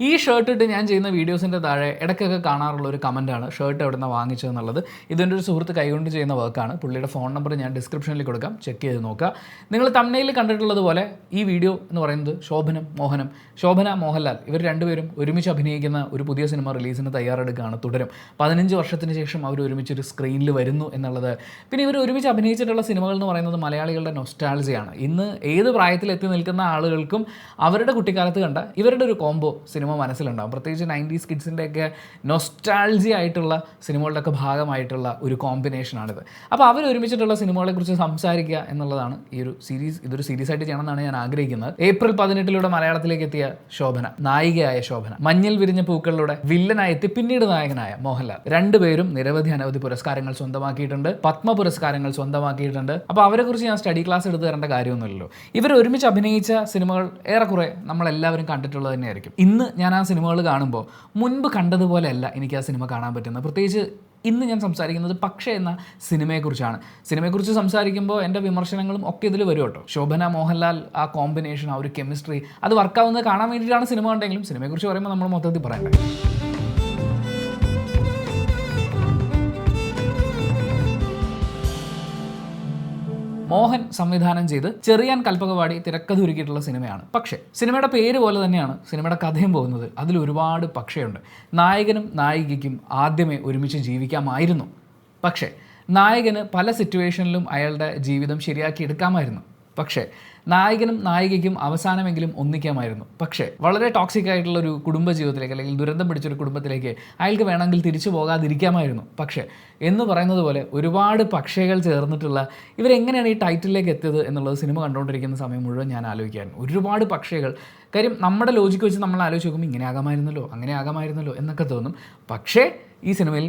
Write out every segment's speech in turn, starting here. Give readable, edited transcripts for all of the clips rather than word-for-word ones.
ഈ ഷർട്ട് ഇട്ട് ഞാൻ ചെയ്യുന്ന വീഡിയോസിൻ്റെ താഴെ ഇടയ്ക്കൊക്കെ കാണാറുള്ള ഒരു കമൻറ്റാണ് ഷർട്ട് എവിടെ നിന്ന് വാങ്ങിച്ചതെന്നുള്ളത്. ഇതെൻ്റെ ഒരു സുഹൃത്ത് കൈകൊണ്ട് ചെയ്യുന്ന വർക്കാണ്. പുള്ളിയുടെ ഫോൺ നമ്പർ ഞാൻ ഡിസ്ക്രിപ്ഷനിൽ കൊടുക്കാം, ചെക്ക് ചെയ്ത് നോക്കുക. നിങ്ങൾ തംബ്നെയിൽ കണ്ടിട്ടുള്ളതുപോലെ ഈ വീഡിയോ എന്ന് പറയുന്നത് ശോഭന മോഹൻലാൽ ഇവർ രണ്ടുപേരും ഒരുമിച്ച് അഭിനയിക്കുന്ന ഒരു പുതിയ സിനിമ റിലീസിന് തയ്യാറെടുക്കുകയാണ്. തുടരും 15 വർഷത്തിന് ശേഷം അവർ ഒരുമിച്ചൊരു സ്ക്രീനിൽ വരുന്നു എന്നുള്ളത്. പിന്നെ ഇവർ ഒരുമിച്ച് അഭിനയിച്ചിട്ടുള്ള സിനിമകൾ എന്ന് പറയുന്നത് മലയാളികളുടെ നൊസ്റ്റാൾജിയാണ്. ഇന്ന് ഏത് പ്രായത്തിലെത്തി നിൽക്കുന്ന ആളുകൾക്കും അവരുടെ കുട്ടിക്കാലത്ത് കണ്ട ഇവരുടെ ഒരു കോംബോ സിനിമ മനസ്സിലുണ്ടാകും. പ്രത്യേകിച്ച് 90s കിഡ്സിൻ്റെയൊക്കെ നൊസ്റ്റാൾജി ആയിട്ടുള്ള സിനിമകളുടെയൊക്കെ ഭാഗമായിട്ടുള്ള ഒരു കോമ്പിനേഷനാണിത്. അപ്പോൾ അവർ ഒരുമിച്ചിട്ടുള്ള സിനിമകളെക്കുറിച്ച് സംസാരിക്കുക എന്നുള്ളതാണ് ഈ ഒരു സീരീസ്. ഇതൊരു സീരീസ് ആയിട്ട് ചെയ്യണമെന്നാണ് ഞാൻ ആഗ്രഹിക്കുന്നത്. ഏപ്രിൽ 18 മലയാളത്തിലേക്ക് എത്തിയ ശോഭന, നായികയായ ശോഭന, മഞ്ഞിൽ വിരിഞ്ഞ പൂക്കളിലൂടെ വില്ലനായി എത്തി പിന്നീട് നായകനായ മോഹൻലാൽ, രണ്ടുപേരും അനവധി പുരസ്കാരങ്ങൾ സ്വന്തമാക്കിയിട്ടുണ്ട്, പത്മ പുരസ്കാരങ്ങൾ സ്വന്തമാക്കിയിട്ടുണ്ട്. അപ്പോൾ അവരെക്കുറിച്ച് ഞാൻ സ്റ്റഡി ക്ലാസ് എടുത്ത് തരേണ്ട കാര്യമൊന്നുമില്ലല്ലോ. ഇവർ ഒരുമിച്ച് അഭിനയിച്ച സിനിമകൾ ഏറെക്കുറെ നമ്മളെല്ലാവരും കണ്ടിട്ടുള്ളത് തന്നെയായിരിക്കും. ഇന്ന് ഞാൻ ആ സിനിമകൾ കാണുമ്പോൾ മുൻപ് കണ്ടതുപോലെയല്ല എനിക്ക് ആ സിനിമ കാണാൻ പറ്റുന്നത്. പ്രത്യേകിച്ച് ഇന്ന് ഞാൻ സംസാരിക്കുന്നത് പക്ഷേ എന്ന സിനിമയെക്കുറിച്ചാണ്. സിനിമയെക്കുറിച്ച് സംസാരിക്കുമ്പോൾ എൻ്റെ വിമർശനങ്ങളും ഒക്കെ ഇതിൽ വരും കേട്ടോ. ശോഭന മോഹൻലാൽ ആ കോമ്പിനേഷൻ, ആ ഒരു കെമിസ്ട്രി, അത് വർക്കാവുന്നത് കാണാൻ വേണ്ടിയിട്ടാണ് സിനിമ കണ്ടെങ്കിലും സിനിമയെക്കുറിച്ച് പറയുമ്പോൾ നമ്മൾ മൊത്തത്തിൽ പറയണ്ടേ. മോഹൻ സംവിധാനം ചെയ്ത് ചെറിയാൻ കൽപ്പകവാടി തിരക്കഥയൊരുക്കിയിട്ടുള്ള സിനിമയാണ്. പക്ഷേ സിനിമയുടെ പേര് പോലെ തന്നെയാണ് സിനിമയുടെ കഥയും പോകുന്നത്. അതിൽ ഒരുപാട് പക്ഷേയുണ്ട്. നായകനും നായികയ്ക്കും ആദ്യമേ ഒരുമിച്ച് ജീവിക്കാമായിരുന്നു. പക്ഷേ നായകന് പല സിറ്റുവേഷനിലും അയാളുടെ ജീവിതം ശരിയാക്കി എടുക്കാമായിരുന്നു. പക്ഷേ നായകനും നായികയ്ക്കും അവസാനമെങ്കിലും ഒന്നിക്കാമായിരുന്നു. പക്ഷേ വളരെ ടോക്സിക് ആയിട്ടുള്ള ഒരു കുടുംബ ജീവിതത്തിലേക്ക്, അല്ലെങ്കിൽ ദുരന്തം പിടിച്ചൊരു കുടുംബത്തിലേക്ക് അയാൾക്ക് വേണമെങ്കിൽ തിരിച്ചു പോകാതിരിക്കാമായിരുന്നു. പക്ഷേ എന്ന് പറയുന്നത് പോലെ ഒരുപാട് പക്ഷികൾ ചേർന്നിട്ടുള്ള ഇവരെങ്ങനെയാണ് ഈ ടൈറ്റിലേക്ക് എത്തിയത് എന്നുള്ളത് സിനിമ കണ്ടുകൊണ്ടിരിക്കുന്ന സമയം മുഴുവൻ ഞാൻ ആലോചിക്കായിരുന്നു. ഒരുപാട് പക്ഷികൾ. കാര്യം നമ്മുടെ ലോജിക്ക് വെച്ച് നമ്മൾ ആലോചിച്ച് നോക്കുമ്പോൾ ഇങ്ങനെ ആകാമായിരുന്നല്ലോ എന്നൊക്കെ തോന്നും. പക്ഷേ ഈ സിനിമയിൽ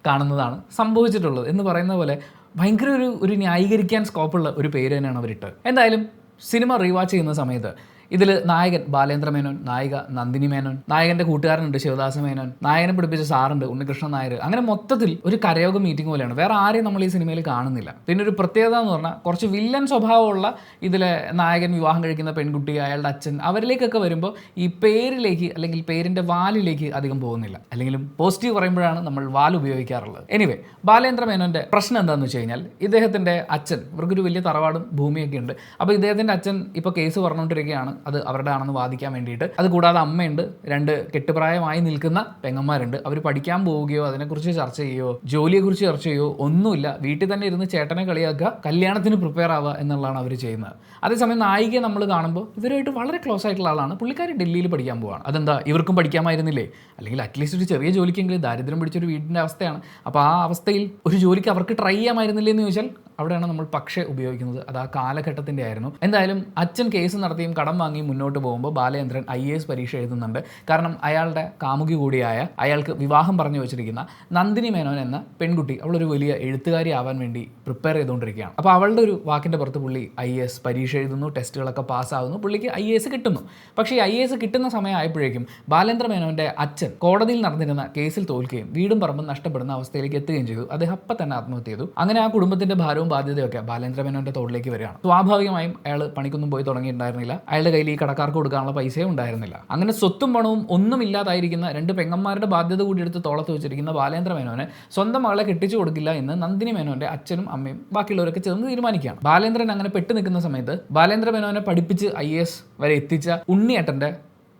കാണുന്നതാണ് സംഭവിച്ചിട്ടുള്ളത്. എന്ന് പറയുന്ന പോലെ ഭയങ്കര ഒരു ന്യായീകരിക്കാൻ സ്കോപ്പുള്ള ഒരു പേര് തന്നെയാണ് അവരിട്ട്. എന്തായാലും സിനിമ റീവാച്ച് ചെയ്യുന്ന സമയത്ത് ഇതിൽ നായകൻ ബാലേന്ദ്ര മേനോൻ, നായിക നന്ദിനി മേനോൻ, നായകൻ്റെ കൂട്ടുകാരനുണ്ട് ശിവദാസ മേനോൻ, നായകനെ പിടിപ്പിച്ച സാറുണ്ട് ഉണ്ണികൃഷ്ണൻ നായർ. അങ്ങനെ മൊത്തത്തിൽ ഒരു കരയോഗ മീറ്റിംഗ് പോലെയാണ്. വേറെ ആരെയും നമ്മൾ ഈ സിനിമയിൽ കാണുന്നില്ല. പിന്നെ ഒരു പ്രത്യേകത എന്ന് പറഞ്ഞാൽ കുറച്ച് വില്ലൻ സ്വഭാവമുള്ള ഇതിലെ നായകൻ വിവാഹം കഴിക്കുന്ന പെൺകുട്ടി, അയാളുടെ അച്ഛൻ, അവരിലേക്കൊക്കെ വരുമ്പോൾ ഈ പേരിലേക്ക് അല്ലെങ്കിൽ പേരിൻ്റെ വാലിലേക്ക് അധികം പോകുന്നില്ല. അല്ലെങ്കിലും പോസിറ്റീവ് പറയുമ്പോഴാണ് നമ്മൾ വാൽ ഉപയോഗിക്കാറുള്ളത്. എനിവേ, ബാലേന്ദ്ര മേനോൻ്റെ പ്രശ്നം എന്താണെന്ന് വെച്ച് കഴിഞ്ഞാൽ ഇദ്ദേഹത്തിൻ്റെ അച്ഛൻ, ഇവർക്കൊരു വലിയ തറവാടും ഭൂമിയൊക്കെ ഉണ്ട്. അപ്പോൾ ഇദ്ദേഹത്തിൻ്റെ അച്ഛൻ ഇപ്പോൾ കേസ് പറഞ്ഞുകൊണ്ടിരിക്കുകയാണ്, അത് അവരുടെ ആണെന്ന് വാദിക്കാൻ വേണ്ടിയിട്ട്. അതുകൂടാതെ അമ്മയുണ്ട്, 2 കെട്ടുപ്രായമായി നിൽക്കുന്ന പെങ്ങന്മാരുണ്ട്. അവർ പഠിക്കാൻ പോവുകയോ അതിനെക്കുറിച്ച് ചർച്ച ചെയ്യുകയോ ജോലിയെക്കുറിച്ച് ചർച്ച ചെയ്യുകയോ ഒന്നുമില്ല. വീട്ടിൽ തന്നെ ഇരുന്ന് ചേട്ടനെ കളിയാക്കുക, കല്യാണത്തിന് പ്രിപ്പയർ ആവുക എന്നുള്ളതാണ് അവർ ചെയ്യുന്നത്. അതേസമയം നായികയെ നമ്മൾ കാണുമ്പോൾ ഇവരുമായിട്ട് വളരെ ക്ലോസ് ആയിട്ടുള്ള ആളാണ്. പുള്ളിക്കാരി ഡൽഹിയിൽ പഠിക്കാൻ പോവാണ്. അതെന്താ, ഇവർക്കും പഠിക്കാമായിരുന്നില്ലേ? അല്ലെങ്കിൽ അറ്റ്ലീസ്റ്റ് ഒരു ചെറിയ ജോലിക്കെങ്കിലും, ദാരിദ്ര്യം പിടിച്ചൊരു വീടിൻ്റെ അവസ്ഥയാണ്. അപ്പോൾ ആ അവസ്ഥയിൽ ഒരു ജോലിക്ക് അവർക്ക് ട്രൈ ചെയ്യാമായിരുന്നില്ലേ എന്ന് ചോദിച്ചാൽ അവിടെയാണ് നമ്മൾ പക്ഷേ ഉപയോഗിക്കുന്നത്. അത് ആ കാലഘട്ടത്തിൻ്റെ ആയിരുന്നു. എന്തായാലും അച്ഛൻ കേസ് നടത്തിയും കടം വാങ്ങി മുന്നോട്ട് പോകുമ്പോൾ ബാലേന്ദ്രൻ IAS പരീക്ഷ എഴുതുന്നുണ്ട്. കാരണം അയാളുടെ കാമുകി കൂടിയായ, അയാൾക്ക് വിവാഹം പറഞ്ഞു വെച്ചിരിക്കുന്ന നന്ദിനി മേനോൻ എന്ന പെൺകുട്ടി, അവളൊരു വലിയ എഴുത്തുകാരി ആവാൻ വേണ്ടി പ്രിപ്പയർ ചെയ്തുകൊണ്ടിരിക്കുകയാണ്. അപ്പോൾ അവളുടെ ഒരു വാക്കിൻ്റെ പുറത്ത് പുള്ളി IAS പരീക്ഷ എഴുതുന്നു, ടെസ്റ്റുകളൊക്കെ പാസ്സാവുന്നു, പുള്ളിക്ക് IAS കിട്ടുന്നു. പക്ഷേ IAS കിട്ടുന്ന സമയമായപ്പോഴേക്കും ബാലേന്ദ്ര മേനോൻ്റെ അച്ഛൻ കോടതിയിൽ നടന്നിരുന്ന കേസിൽ തോൽക്കുകയും വീടും പറമ്പും നഷ്ടപ്പെടുന്ന അവസ്ഥയിലേക്ക് എത്തുകയും ചെയ്തു. അദ്ദേഹം അപ്പം തന്നെ ആത്മഹത്യ ചെയ്തു. അങ്ങനെ ആ കുടുംബത്തിൻ്റെ ഭാരവും ബാധ്യതയൊക്കെ ബാലേന്ദ്ര മേനോന്റെ തോളിലേക്ക് വരികയാണ്. സ്വാഭാവികമായും അയാൾ പണിക്കൊന്നും പോയി തുടങ്ങിയിട്ടുണ്ടായിരുന്നില്ല. അയാളുടെ കയ്യിൽ ഈ കടക്കാർക്ക് കൊടുക്കാനുള്ള പൈസയും ഉണ്ടായിരുന്നില്ല. അങ്ങനെ സ്വത്തും പണവും ഒന്നും ഇല്ലാതായിരിക്കുന്ന 2 പെങ്ങന്മാരുടെ ബാധ്യത കൂടി എടുത്ത് തോളത്ത് വെച്ചിരിക്കുന്ന ബാലേന്ദ്ര മേനോനെ സ്വന്തം മകളെ കെട്ടിച്ചു കൊടുക്കില്ല എന്ന് നന്ദിനി മേനോന്റെ അച്ഛനും അമ്മയും ബാക്കിയുള്ളവരൊക്കെ ചേർന്ന് തീരുമാനിക്കുകയാണ്. ബാലേന്ദ്രൻ അങ്ങനെ പെട്ടു നിൽക്കുന്ന സമയത്ത് ബാലേന്ദ്ര മേനോനെ പഠിപ്പിച്ച് IAS വരെ എത്തിച്ച ഉണ്ണിയേട്ടന്റെ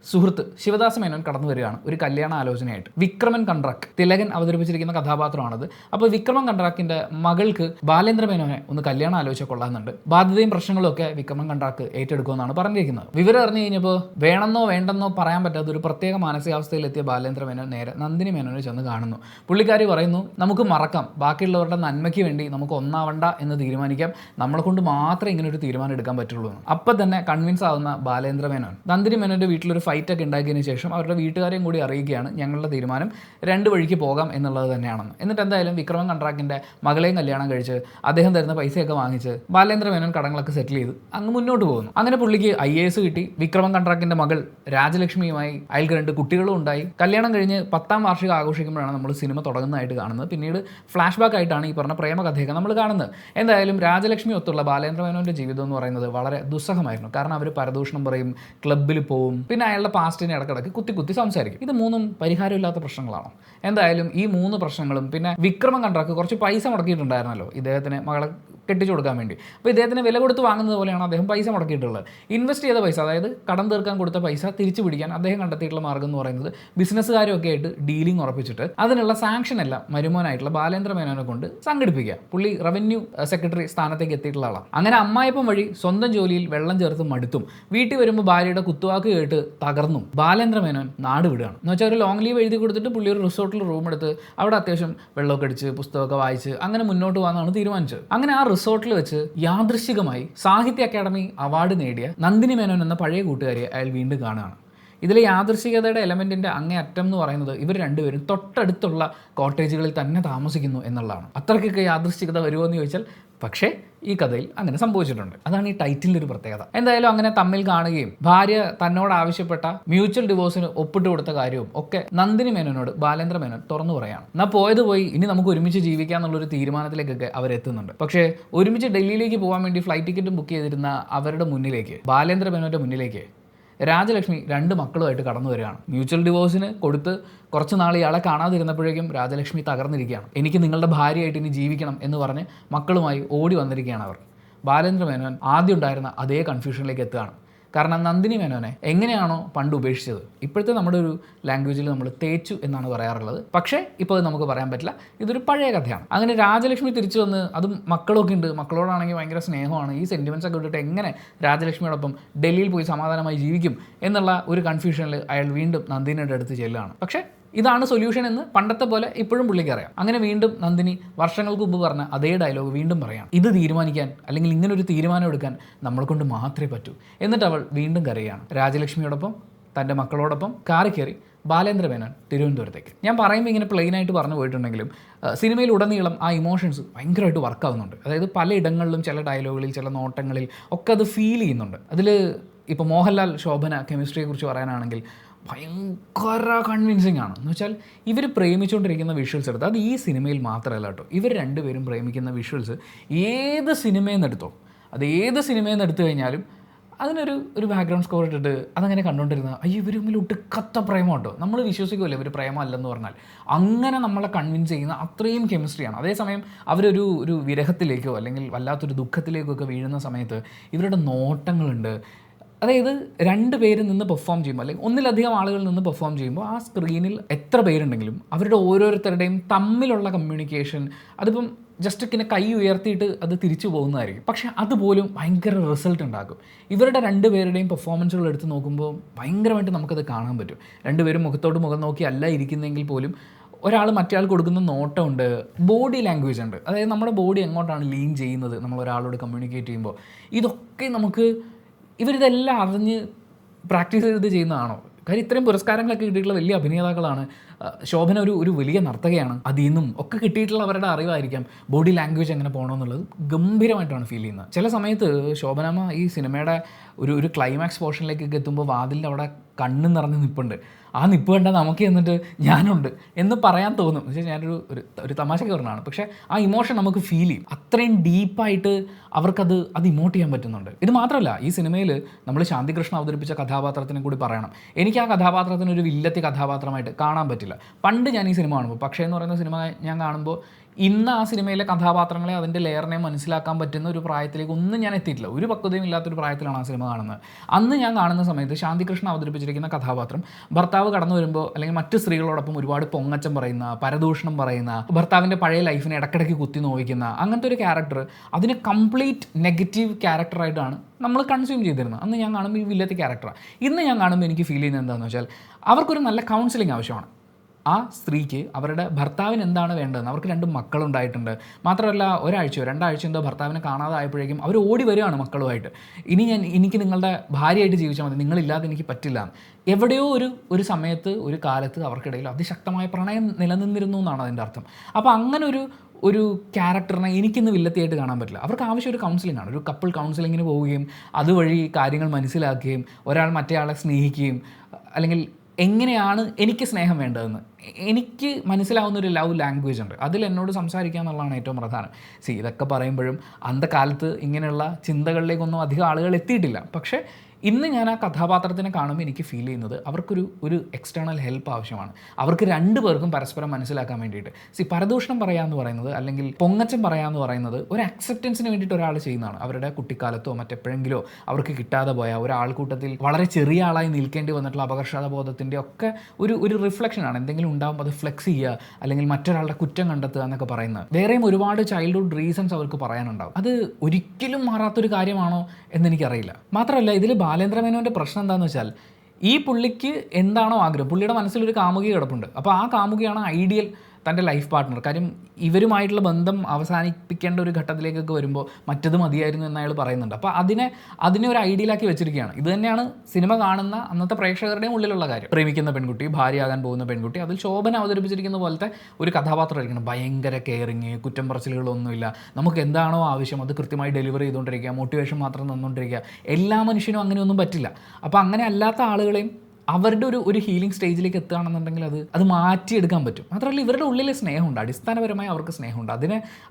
സുഹൃത്ത് ശിവദാസ മേനോൻ കടന്നു വരികയാണ് ഒരു കല്യാണ ആലോചനയായിട്ട്. വിക്രമൻ കണ്ട്രാക്ക്, തിലകൻ അവതരിപ്പിച്ചിരിക്കുന്ന കഥാപാത്രമാണത്. അപ്പോൾ വിക്രമൻ കണ്ട്രാക്കിന്റെ മകൾക്ക് ബാലേന്ദ്ര മേനോനെ ഒന്ന് കല്യാണം ആലോചിച്ച് കൊള്ളാമെന്നുണ്ട്. ബാധ്യതയും പ്രശ്നങ്ങളും ഒക്കെ വിക്രമൻ കണ്ട്രാക്ക് ഏറ്റെടുക്കുമെന്നാണ് പറഞ്ഞിരിക്കുന്നത്. വിവരം അറിഞ്ഞു കഴിഞ്ഞപ്പോൾ വേണമെന്നോ വേണ്ടെന്നോ പറയാൻ പറ്റാത്ത ഒരു പ്രത്യേക മാനസികാവസ്ഥയിലെത്തിയ ബാലേന്ദ്ര മേനോൻ നേരെ നന്ദിനി മേനോനെ ചെന്ന് കാണുന്നു. പുള്ളിക്കാരി പറയുന്നു, നമുക്ക് മറക്കാം, ബാക്കിയുള്ളവരുടെ നന്മയ്ക്ക് വേണ്ടി നമുക്ക് ഒന്നാവണ്ട എന്ന് തീരുമാനിക്കാം, നമ്മളെ കൊണ്ട് മാത്രമേ ഇങ്ങനെ ഒരു തീരുമാനം എടുക്കാൻ പറ്റുള്ളൂ. അപ്പം തന്നെ കൺവിൻസ് ആവുന്ന ബാലേന്ദ്ര മേനോൻ നന്ദിനി മേനോന്റെ വീട്ടിലൊരു ഫൈറ്റൊക്കെ ഉണ്ടാക്കിയതിന് ശേഷം അവരുടെ വീട്ടുകാരെയും കൂടി അറിയിക്കുകയാണ്, ഞങ്ങളുടെ തീരുമാനം 2 വഴിക്ക് പോകാം എന്നുള്ളത് തന്നെയാണെന്ന്. എന്നിട്ട് എന്തായാലും വിക്രമൻ കണ്ട്രാക്കിൻ്റെ മകളെയും കല്യാണം കഴിച്ച് അദ്ദേഹം തരുന്ന പൈസയൊക്കെ വാങ്ങിച്ച് ബാലേന്ദ്ര മേനോൻ കടങ്ങളൊക്കെ സെറ്റിൽ ചെയ്ത് അങ്ങ് മുന്നോട്ട് പോകുന്നു. അങ്ങനെ പുള്ളിക്ക് IAS കിട്ടി. വിക്രമൻ കണ്ട്രാക്കിൻ്റെ മകൾ രാജലക്ഷ്മിയുമായി അയാൾക്ക് 2 കുട്ടികളും ഉണ്ടായി. കല്യാണം കഴിഞ്ഞ് 10ാം വാർഷികം ആഘോഷിക്കുമ്പോഴാണ് നമ്മൾ സിനിമ തുടങ്ങുന്നതായിട്ട് കാണുന്നത്. പിന്നീട് ഫ്ലാഷ് ബാക്ക് ആയിട്ടാണ് ഈ പറഞ്ഞ പ്രേമകഥയൊക്കെ നമ്മൾ കാണുന്നത്. എന്തായാലും രാജലക്ഷ്മി ഒത്തുള്ള ബാലേന്ദ്ര മേനോൻ്റെ ജീവിതം എന്ന് പറയുന്നത് വളരെ ദുസ്സഹമായിരുന്നു. കാരണം അവർ പരദൂഷണം പറയും, ക്ലബ്ബിൽ പോവും, പിന്നെ അയാളുടെ അയാളുടെ പാസ്റ്റിനെ ഇടക്കിടക്ക് കുത്തി സംസാരിക്കും. ഇത് മൂന്നും പരിഹാരമില്ലാത്ത പ്രശ്നങ്ങളാണോ? എന്തായാലും ഈ 3 പ്രശ്നങ്ങളും പിന്നെ വിക്രമൻ കണ്ട്രാക്ക് കുറച്ച് പൈസ മുടക്കിയിട്ടുണ്ടായിരുന്നല്ലോ ഇദ്ദേഹത്തിന് മകളെ കെട്ടിച്ചു കൊടുക്കാൻ വേണ്ടി. അപ്പോൾ ഇദ്ദേഹത്തിന് വില കൊടുത്ത് വാങ്ങുന്നത് പോലെയാണ് അദ്ദേഹം പൈസ മുടക്കിയിട്ടുള്ളത്. ഇൻവെസ്റ്റ് ചെയ്ത പൈസ, അതായത് കടം തീർക്കാൻ കൊടുത്ത പൈസ തിരിച്ചു പിടിക്കാൻ അദ്ദേഹം കണ്ടെത്തിയിട്ടുള്ള മാർഗ്ഗം എന്ന് പറയുന്നത് ബിസിനസ്സുകാരൊക്കെ ആയിട്ട് ഡീലിംഗ് ഉറപ്പിച്ചിട്ട് അതിനുള്ള സാങ്ഷൻ എല്ലാം മരുമോനായിട്ടുള്ള ബാലേന്ദ്ര മേനോനെ കൊണ്ട് സംഘടിപ്പിക്കുക. പുള്ളി റവന്യൂ സെക്രട്ടറി സ്ഥാനത്തേക്ക് എത്തിയിട്ടുള്ള ആളാണ്. അങ്ങനെ അമ്മായിപ്പം വഴി സ്വന്തം ജോലിയിൽ വെള്ളം ചേർത്ത് മടുത്തും വീട്ടിൽ വരുമ്പോൾ ഭാര്യയുടെ കുത്തുവാക്ക് കേട്ട് തകർന്നും ബാലേന്ദ്ര മേനോൻ നാട് വിടുകയാണ്. എന്ന് വെച്ചാൽ ഒരു ലോങ് ലീവ് എഴുതി കൊടുത്തിട്ട് പുള്ളി ഒരു റിസോർട്ടിൽ റൂം എടുത്ത് അവിടെ അത്യാവശ്യം വെള്ളമൊക്കെ അടിച്ച് പുസ്തകമൊക്കെ വായിച്ച് അങ്ങനെ മുന്നോട്ട് പോകാനാണ് തീരുമാനിച്ചത്. അങ്ങനെ ആ റിസോർട്ടിൽ വെച്ച് യാദൃശ്ചികമായി സാഹിത്യ അക്കാദമി അവാർഡ് നേടിയ നന്ദിനി മേനോൻ എന്ന പഴയ കൂട്ടുകാരിയെ അയാൾ വീണ്ടും കാണുകയാണ്. ഇതിലെ യാദൃശ്ചികതയുടെ എലമെന്റിന്റെ അങ്ങേ അറ്റം എന്ന് പറയുന്നത് ഇവർ രണ്ടുപേരും തൊട്ടടുത്തുള്ള കോട്ടേജുകളിൽ തന്നെ താമസിക്കുന്നു എന്നുള്ളതാണ്. അത്രയ്ക്കൊക്കെ യാദൃശ്ചികത വരുമോ എന്ന് ചോദിച്ചാൽ പക്ഷേ ഈ കഥയിൽ അങ്ങനെ സംഭവിച്ചിട്ടുണ്ട്. അതാണ് ഈ ടൈറ്റിലിൻ്റെ ഒരു പ്രത്യേകത. എന്തായാലും അങ്ങനെ തമ്മിൽ കാണുകയും ഭാര്യ തന്നോട് ആവശ്യപ്പെട്ട മ്യൂച്വൽ ഡിവോഴ്സിന് ഒപ്പിട്ട് കൊടുത്ത കാര്യവും ഒക്കെ നന്ദിനി മേനോനോട് ബാലേന്ദ്ര മേനോൻ തുറന്നു പറയാണ്. എന്നാൽ പോയത് പോയി, ഇനി നമുക്ക് ഒരുമിച്ച് ജീവിക്കാം എന്നുള്ളൊരു തീരുമാനത്തിലേക്കൊക്കെ അവരെത്തുന്നുണ്ട്. പക്ഷേ ഒരുമിച്ച് ഡൽഹിയിലേക്ക് പോകാൻ വേണ്ടി ഫ്ലൈറ്റ് ടിക്കറ്റും ബുക്ക് ചെയ്തിരുന്ന അവരുടെ മുന്നിലേക്ക്, ബാലേന്ദ്ര മേനോന്റെ മുന്നിലേക്ക് രാജലക്ഷ്മി 2 മക്കളുമായിട്ട് കടന്നു വരികയാണ്. മ്യൂച്വൽ ഡിവോഴ്സിന് കൊടുത്ത് കുറച്ച് നാൾ ഇയാളെ കാണാതിരുന്നപ്പോഴേക്കും രാജലക്ഷ്മി തകർന്നിരിക്കുകയാണ്. എനിക്ക് നിങ്ങളുടെ ഭാര്യയായിട്ട് ഇനി ജീവിക്കണം എന്ന് പറഞ്ഞ് മക്കളുമായി ഓടി വന്നിരിക്കുകയാണ് അവർ. ബാലേന്ദ്ര മേനോൻ ആദ്യം ഉണ്ടായിരുന്ന അതേ കൺഫ്യൂഷനിലേക്ക് എത്തുകയാണ്. കാരണം നന്ദിനി മേനോനെ എങ്ങനെയാണോ പണ്ട് ഉപേക്ഷിച്ചത്, ഇപ്പോഴത്തെ നമ്മുടെ ഒരു ലാംഗ്വേജിൽ നമ്മൾ തേച്ചു എന്നാണ് പറയാറുള്ളത്. പക്ഷേ ഇപ്പോൾ നമുക്ക് പറയാൻ പറ്റില്ല, ഇതൊരു പഴയ കഥയാണ്. അങ്ങനെ രാജലക്ഷ്മി തിരിച്ചു വന്ന്, അതും മക്കളൊക്കെ ഉണ്ട്, മക്കളോടാണെങ്കിൽ ഭയങ്കര സ്നേഹമാണ്, ഈ സെൻറ്റിമെൻറ്റ്സ് ഒക്കെ ഇട്ടിട്ട് എങ്ങനെ രാജലക്ഷ്മിയോടൊപ്പം ഡൽഹിയിൽ പോയി സമാധാനമായി ജീവിക്കും എന്നുള്ള ഒരു കൺഫ്യൂഷനിൽ അയാൾ വീണ്ടും നന്ദിനിയുടെ അടുത്ത് ചെല്ലുകയാണ്. പക്ഷേ ഇതാണ് സൊല്യൂഷൻ എന്ന് പണ്ടത്തെ പോലെ ഇപ്പോഴും പുള്ളിക്ക് അറിയാം. അങ്ങനെ വീണ്ടും നന്ദിനി വർഷങ്ങൾക്ക് മുമ്പ് പറഞ്ഞ അതേ ഡയലോഗ് വീണ്ടും പറയാം. ഇത് തീരുമാനിക്കാൻ അല്ലെങ്കിൽ ഇങ്ങനൊരു തീരുമാനം എടുക്കാൻ നമ്മളെ കൊണ്ട് മാത്രമേ പറ്റൂ. എന്നിട്ട് അവൾ വീണ്ടും കരയാണ്. രാജലക്ഷ്മിയോടൊപ്പം തൻ്റെ മക്കളോടൊപ്പം കാറി കയറി ബാലേന്ദ്ര മേനോൻ തിരുവനന്തപുരത്തേക്ക്. ഞാൻ പറയുമ്പോൾ ഇങ്ങനെ പ്ലെയിനായിട്ട് പറഞ്ഞു പോയിട്ടുണ്ടെങ്കിലും സിനിമയിൽ ഉടനീളം ആ ഇമോഷൻസ് ഭയങ്കരമായിട്ട് വർക്കാവുന്നുണ്ട്. അതായത് പലയിടങ്ങളിലും ചില ഡയലോഗുകളിൽ ചില നോട്ടങ്ങളിൽ ഒക്കെ അത് ഫീൽ ചെയ്യുന്നുണ്ട്. അതിൽ ഇപ്പോൾ മോഹൻലാൽ ശോഭന കെമിസ്ട്രിയെക്കുറിച്ച് പറയാനാണെങ്കിൽ ഭയങ്കര കൺവിൻസിങ് ആണ്. എന്ന് വെച്ചാൽ ഇവർ പ്രേമിച്ചുകൊണ്ടിരിക്കുന്ന വിഷ്വൽസ് എടുത്ത്, അത് ഈ സിനിമയിൽ മാത്രമല്ല കേട്ടോ, ഇവർ രണ്ടുപേരും പ്രേമിക്കുന്ന വിഷ്വൽസ് ഏത് സിനിമയിൽ നിന്ന് എടുത്തോ, അത് ഏത് സിനിമയിൽ നിന്ന് എടുത്തു കഴിഞ്ഞാലും അതിനൊരു ബാക്ക്ഗ്രൗണ്ട് സ്കോർ ഇട്ടിട്ട് അതങ്ങനെ കണ്ടുകൊണ്ടിരുന്ന അയ്യോ ഇവർ തമ്മിൽ ഒട്ടുക്കത്ത പ്രേമം കേട്ടോ. നമ്മൾ വിശ്വസിക്കുമല്ലോ ഇവർ പ്രേമമല്ലെന്ന് പറഞ്ഞാൽ. അങ്ങനെ നമ്മളെ കൺവിൻസ് ചെയ്യുന്ന അത്രയും കെമിസ്ട്രിയാണ്. അതേസമയം അവരൊരു വിരഹത്തിലേക്കോ അല്ലെങ്കിൽ വല്ലാത്തൊരു ദുഃഖത്തിലേക്കോ ഒക്കെ വീഴുന്ന സമയത്ത് ഇവരുടെ നോട്ടങ്ങളുണ്ട്. അതായത് 2 പേര് നിന്ന് പെർഫോം ചെയ്യുമ്പോൾ അല്ലെങ്കിൽ ഒന്നിലധികം ആളുകൾ നിന്ന് പെർഫോം ചെയ്യുമ്പോൾ ആ സ്ക്രീനിൽ എത്ര പേരുണ്ടെങ്കിലും അവരുടെ ഓരോരുത്തരുടെയും തമ്മിലുള്ള കമ്മ്യൂണിക്കേഷൻ അതിപ്പം ജസ്റ്റ് ഇങ്ങനെ കൈ ഉയർത്തിയിട്ട് അത് തിരിച്ചു പോകുന്നതായിരിക്കും. പക്ഷേ അതുപോലും ഭയങ്കര റിസൾട്ട് ഉണ്ടാക്കും. ഇവരുടെ 2 പേരുടെയും പെർഫോമൻസുകൾ എടുത്ത് നോക്കുമ്പോൾ ഭയങ്കരമായിട്ട് നമുക്കത് കാണാൻ പറ്റും. 2 പേരും മുഖത്തോട് മുഖം നോക്കി അല്ല ഇരിക്കുന്നെങ്കിൽ പോലും ഒരാൾ മറ്റേ ആൾ കൊടുക്കുന്ന നോട്ടമുണ്ട്, ബോഡി ലാംഗ്വേജ് ഉണ്ട്. അതായത് നമ്മുടെ ബോഡി എങ്ങോട്ടാണ് ലീൻ ചെയ്യുന്നത് നമ്മൾ ഒരാളോട് കമ്മ്യൂണിക്കേറ്റ് ചെയ്യുമ്പോൾ, ഇതൊക്കെ നമുക്ക് ഇവരിതെല്ലാം അറിഞ്ഞ് പ്രാക്ടീസ് ചെയ്ത് ചെയ്യുന്നതാണോ? കാര്യം ഇത്രയും പുരസ്കാരങ്ങളൊക്കെ കിട്ടിയിട്ടുള്ള വലിയ അഭിനേതാക്കളാണ്. ശോഭന ഒരു വലിയ നർത്തകയാണ്. അതിൽ നിന്നും ഒക്കെ കിട്ടിയിട്ടുള്ള അവരുടെ അറിവായിരിക്കാം ബോഡി ലാംഗ്വേജ് എങ്ങനെ പോകണമെന്നുള്ളത് ഗംഭീരമായിട്ടാണ് ഫീൽ ചെയ്യുന്നത്. ചില സമയത്ത് ശോഭനാമ്മ ഈ സിനിമയുടെ ഒരു ക്ലൈമാക്സ് പോർഷനിലേക്കൊക്കെ എത്തുമ്പോൾ വാതിലിൻ്റെ അവിടെ കണ്ണ് നിറഞ്ഞ് നിൽപ്പുണ്ട്. ആ നിപ്പ് കണ്ടാൽ നമുക്ക് എന്നിട്ട് ഞാനുണ്ട് എന്ന് പറയാൻ തോന്നും. പക്ഷേ ഞാനൊരു തമാശക്ക് പറഞ്ഞതാണ്. പക്ഷേ ആ ഇമോഷൻ നമുക്ക് ഫീൽ ചെയ്യും. അത്രയും ഡീപ്പായിട്ട് അവർക്കത് ഇമോട്ട് ചെയ്യാൻ പറ്റുന്നുണ്ട്. ഇത് മാത്രമല്ല, ഈ സിനിമയിൽ നമ്മൾ ശാന്തികൃഷ്ണ അവതരിപ്പിച്ച കഥാപാത്രത്തിനെ കൂടി പറയണം. എനിക്ക് ആ കഥാപാത്രത്തിന് ഒരു വില്ലത്തി കഥാപാത്രമായിട്ട് കാണാൻ പറ്റില്ല പണ്ട് ഞാൻ ഈ സിനിമ കാണുമ്പോൾ. പക്ഷേ എന്ന് പറയുന്ന സിനിമ ഞാൻ കാണുമ്പോൾ ഇന്ന് ആ സിനിമയിലെ കഥാപാത്രങ്ങളെ അതിൻ്റെ ലെയറിനെ മനസ്സിലാക്കാൻ പറ്റുന്ന ഒരു പ്രായത്തിലേക്ക് ഒന്നും ഞാൻ എത്തിയിട്ടില്ല. ഒരു പക്വതയും ഇല്ലാത്തൊരു പ്രായത്തിലാണ് ആ സിനിമ കാണുന്നത്. അന്ന് ഞാൻ കാണുന്ന സമയത്ത് ശാന്തികൃഷ്ണ അവതരിപ്പിച്ചിരിക്കുന്ന കഥാപാത്രം ഭർത്താവ് കടന്നു വരുമ്പോൾ അല്ലെങ്കിൽ മറ്റ് സ്ത്രീകളോടൊപ്പം ഒരുപാട് പൊങ്ങച്ചം പറയുന്ന, പരദൂഷണം പറയുന്ന, ഭർത്താവിൻ്റെ പഴയ ലൈഫിനെ ഇടയ്ക്കിടയ്ക്ക് കുത്തി നോവിക്കുന്ന അങ്ങനത്തെ ഒരു ക്യാരക്ടർ, അതിന് കംപ്ലീറ്റ് നെഗറ്റീവ് ക്യാരക്ടറായിട്ടാണ് നമ്മൾ കൺസ്യൂം ചെയ്തിരുന്നത്. അന്ന് ഞാൻ കാണുമ്പോൾ ഈ വില്ലത്തി ക്യാരക്ടറാണ്. ഇന്ന് ഞാൻ കാണുമ്പോൾ എനിക്ക് ഫീൽ ചെയ്യുന്നത് എന്താണെന്ന് വെച്ചാൽ അവർക്കൊരു നല്ല കൗൺസിലിംഗ് ആവശ്യമാണ്. ആ സ്ത്രീക്ക് അവരുടെ ഭർത്താവിന് എന്താണ് വേണ്ടതെന്ന്. അവർക്ക് 2 മക്കളുണ്ടായിട്ടുണ്ട്. മാത്രമല്ല ഒരാഴ്ചയോ 2 ആഴ്ച എന്തോ ഭർത്താവിനെ കാണാതായപ്പോഴേക്കും അവർ ഓടി വരികയാണ് മക്കളുമായിട്ട്. എനിക്ക് നിങ്ങളുടെ ഭാര്യയായിട്ട് ജീവിച്ചാൽ മതി, നിങ്ങളില്ലാതെ എനിക്ക് പറ്റില്ല. എവിടെയോ ഒരു സമയത്ത് ഒരു കാലത്ത് അവർക്കിടയിൽ അതിശക്തമായ പ്രണയം നിലനിന്നിരുന്നു എന്നാണ് അതിൻ്റെ അർത്ഥം. അപ്പോൾ അങ്ങനെ ഒരു ക്യാരക്ടറിനെ എനിക്കിന്ന് വില്ലത്തിയായിട്ട് കാണാൻ പറ്റില്ല. അവർക്ക് ആവശ്യം ഒരു കൗൺസിലിംഗ് ആണ്. ഒരു കപ്പിൾ കൗൺസിലിങ്ങിന് പോവുകയും അതുവഴി കാര്യങ്ങൾ മനസ്സിലാക്കുകയും ഒരാൾ മറ്റേ ആളെ സ്നേഹിക്കുകയും അല്ലെങ്കിൽ എങ്ങനെയാണ് എനിക്ക് സ്നേഹം വേണ്ടതെന്ന് എനിക്ക് മനസ്സിലാവുന്ന ഒരു ലവ് ലാംഗ്വേജ് ഉണ്ട്. അതിൽ എന്നോട് സംസാരിക്കുക എന്നുള്ളതാണ് ഏറ്റവും പ്രധാനം. ഇതൊക്കെ പറയുമ്പോഴും അന്നത്തെ കാലത്ത് ഇങ്ങനെയുള്ള ചിന്തകളിലേക്കൊന്നും അധികം ആളുകൾ എത്തിയിട്ടില്ല. പക്ഷേ ഇന്ന് ഞാൻ ആ കഥാപാത്രത്തിനെ കാണുമ്പോൾ എനിക്ക് ഫീൽ ചെയ്യുന്നത് ഒരു എക്സ്റ്റേണൽ ഹെൽപ്പ് ആവശ്യമാണ്. അവർക്ക് രണ്ടു പേർക്കും പരസ്പരം മനസ്സിലാക്കാൻ വേണ്ടിയിട്ട്. പരദൂഷണം പറയാമെന്ന് പറയുന്നത് അല്ലെങ്കിൽ പൊങ്ങച്ചം പറയാമെന്ന് പറയുന്നത് ഒരു അക്സെപ്റ്റൻസിന് വേണ്ടിയിട്ട് ഒരാൾ ചെയ്യുന്നതാണ്. അവരുടെ കുട്ടിക്കാലത്തോ മറ്റെപ്പോഴെങ്കിലോ അവർക്ക് കിട്ടാതെ പോയ ഒരാൾക്കൂട്ടത്തിൽ വളരെ ചെറിയ ആളായി നിൽക്കേണ്ടി വന്നിട്ടുള്ള അപകർഷതാബോധത്തിൻ്റെ ഒക്കെ ഒരു റിഫ്ലക്ഷനാണ്. എന്തെങ്കിലും ഉണ്ടാകുമ്പോൾ അത് ഫ്ലെക്സ് ചെയ്യുക അല്ലെങ്കിൽ മറ്റൊരാളുടെ കുറ്റം കണ്ടെത്തുക എന്നൊക്കെ പറയുന്നത്. വേറെയും ഒരുപാട് ചൈൽഡ്ഹുഡ് റീസൺസ് അവർക്ക് പറയാനുണ്ടാവും. അത് ഒരിക്കലും മാറാത്തൊരു കാര്യമാണോ എന്നെനിക്കറിയില്ല. മാത്രമല്ല ഇതിൽ ബാലേന്ദ്ര മേനോൻ്റെ പ്രശ്നം എന്താണെന്ന് വെച്ചാൽ ഈ പുള്ളിക്ക് എന്താണോ ആഗ്രഹം, പുള്ളിയുടെ മനസ്സിലൊരു കാമുകി കിടപ്പുണ്ട്. അപ്പോൾ ആ കാമുകിയാണ് ഐഡിയൽ തൻ്റെ ലൈഫ് പാർട്ട്ണർ. കാര്യം ഇവരുമായിട്ടുള്ള ബന്ധം അവസാനിപ്പിക്കേണ്ട ഒരു ഘട്ടത്തിലേക്കൊക്കെ വരുമ്പോൾ മറ്റത് മതിയായിരുന്നു എന്ന് അയാൾ പറയുന്നുണ്ട്. അപ്പോൾ അതിനെ ഒരു ഐഡിയലാക്കി വെച്ചിരിക്കുകയാണ്. ഇത് തന്നെയാണ് സിനിമ കാണുന്ന അന്നത്തെ പ്രേക്ഷകരുടെയും ഉള്ളിലുള്ള കാര്യം. പ്രേമിക്കുന്ന പെൺകുട്ടി, ഭാര്യയാകാൻ പോകുന്ന പെൺകുട്ടി, അതിൽ ശോഭന അവതരിപ്പിച്ചിരിക്കുന്ന പോലത്തെ ഒരു കഥാപാത്രമായിരിക്കണം. ഭയങ്കര കെയറിങ്, കുറ്റം പറച്ചിലുകളൊന്നുമില്ല. നമുക്ക് എന്താണോ ആവശ്യം അത് കൃത്യമായി ഡെലിവറി ചെയ്തുകൊണ്ടിരിക്കുക, മോട്ടിവേഷൻ മാത്രം തന്നുകൊണ്ടിരിക്കുക. എല്ലാ മനുഷ്യനും അങ്ങനെയൊന്നും പറ്റില്ല. അപ്പോൾ അങ്ങനെ അല്ലാത്ത ആളുകളെയും അവരുടെ ഒരു ഹീലിംഗ് സ്റ്റേജിലേക്ക് എത്തുകയാണെന്നുണ്ടെങ്കിൽ അത് മാറ്റിയെടുക്കാൻ പറ്റും. മാത്രമല്ല ഇവരുടെ ഉള്ളിൽ സ്നേഹമുണ്ട്, അടിസ്ഥാനപരമായി അവർക്ക് സ്നേഹമുണ്ട്.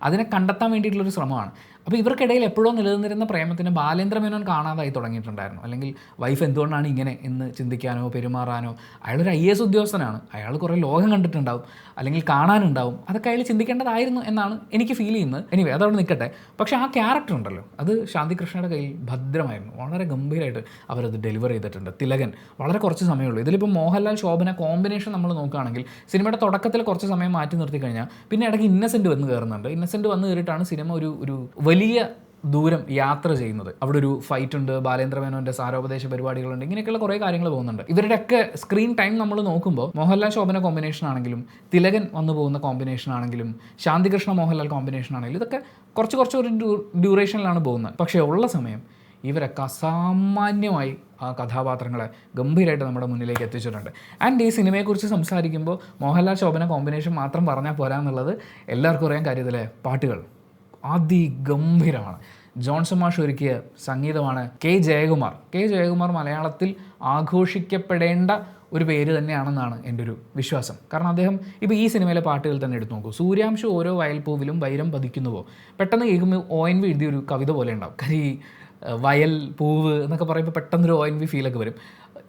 അതിനെ കണ്ടെത്താൻ വേണ്ടിയിട്ടുള്ളൊരു ശ്രമമാണ്. അപ്പോൾ ഇവർക്കിടയിൽ എപ്പോഴോ നിലനിന്നിരുന്ന പ്രേമത്തിന് ബാലേന്ദ്ര മേനോൻ കാണാതായി തുടങ്ങിയിട്ടുണ്ടായിരുന്നു. അല്ലെങ്കിൽ വൈഫ് എന്തുകൊണ്ടാണ് ഇങ്ങനെ എന്ന് ചിന്തിക്കാനോ പെരുമാറാനോ. അയാളൊരു IAS ഉദ്യോഗസ്ഥനാണ്, അയാൾ കുറേ ലോകം കണ്ടിട്ടുണ്ടാവും അല്ലെങ്കിൽ കാണാനുണ്ടാവും. അതൊക്കെ അയാൾ ചിന്തിക്കേണ്ടതായിരുന്നു എന്നാണ് എനിക്ക് ഫീൽ ചെയ്യുന്നത്. എനിവേ അതവിടെ നിൽക്കട്ടെ. പക്ഷേ ആ ക്യാരക്ടർ ഉണ്ടല്ലോ, അത് ശാന്തികൃഷ്ണയുടെ കയ്യിൽ ഭദ്രമായിരുന്നു. വളരെ ഗംഭീരമായിട്ട് അവരത് ഡെലിവർ ചെയ്തിട്ടുണ്ട്. തിലകൻ വളരെ കുറച്ച് സമയമുള്ളൂ. ഇതിലിപ്പോൾ മോഹൻലാൽ ശോഭന കോമ്പിനേഷൻ നമ്മൾ നോക്കുകയാണെങ്കിൽ സിനിമയുടെ തുടക്കത്തിൽ കുറച്ച് സമയം മാറ്റി നിർത്തി കഴിഞ്ഞാൽ പിന്നെ ഇടയ്ക്ക് ഇന്നസെൻറ്റ് വന്ന് കയറുന്നുണ്ട്. ഇന്നസെൻറ്റ് വന്ന് കയറിയിട്ടാണ് സിനിമ ഒരു വലിയ ദൂരം യാത്ര ചെയ്യുന്നത്. അവിടെ ഒരു ഫൈറ്റ് ഉണ്ട്, ബാലേന്ദ്ര മേനോൻ്റെ സാരോപദേശ പരിപാടികളുണ്ട്, ഇങ്ങനെയൊക്കെയുള്ള കുറേ കാര്യങ്ങൾ പോകുന്നുണ്ട്. ഇവരുടെയൊക്കെ സ്ക്രീൻ ടൈം നമ്മൾ നോക്കുമ്പോൾ മോഹൻലാൽ ശോഭന കോമ്പിനേഷൻ ആണെങ്കിലും തിലകൻ വന്നു പോകുന്ന കോമ്പിനേഷൻ ആണെങ്കിലും ശാന്തികൃഷ്ണ മോഹൻലാൽ കോമ്പിനേഷൻ ആണെങ്കിലും ഇതൊക്കെ കുറച്ച് ഒരു ഡ്യൂറേഷനിലാണ് പോകുന്നത്. പക്ഷേ ഉള്ള സമയം ഇവരൊക്കെ അസാമാന്യമായി ആ കഥാപാത്രങ്ങളെ ഗംഭീരമായിട്ട് നമ്മുടെ മുന്നിലേക്ക് എത്തിച്ചിട്ടുണ്ട്. ആൻഡ് ഈ സിനിമയെക്കുറിച്ച് സംസാരിക്കുമ്പോൾ മോഹൻലാൽ ശോഭന കോമ്പിനേഷൻ മാത്രം പറഞ്ഞാൽ പോരാ എന്നുള്ളത് എല്ലാവർക്കും അറിയാൻ കാര്യത്തിലെ പാട്ടുകൾ അതിഗംഭീരമാണ്. ജോൺസൺ മാഷ് ഒരുക്കിയ സംഗീതമാണ്. കെ ജയകുമാർ മലയാളത്തിൽ ആഘോഷിക്കപ്പെടേണ്ട ഒരു പേര് തന്നെയാണെന്നാണ് എൻ്റെ ഒരു വിശ്വാസം. കാരണം അദ്ദേഹം ഇപ്പോൾ ഈ സിനിമയിലെ പാട്ടുകൾ തന്നെ എടുത്തു നോക്കൂ. സൂര്യാംശു ഓരോ വയൽപ്പൂവിലും വൈരം പതിക്കുന്നുവോ, പെട്ടെന്ന് കേൾക്കുമ്പോൾ ONV എഴുതിയൊരു കവിത പോലെ ഉണ്ടാവും. കാര്യം വയൽ പൂവ് എന്നൊക്കെ പറയുമ്പോൾ പെട്ടെന്നൊരു ONV ഫീലൊക്കെ വരും.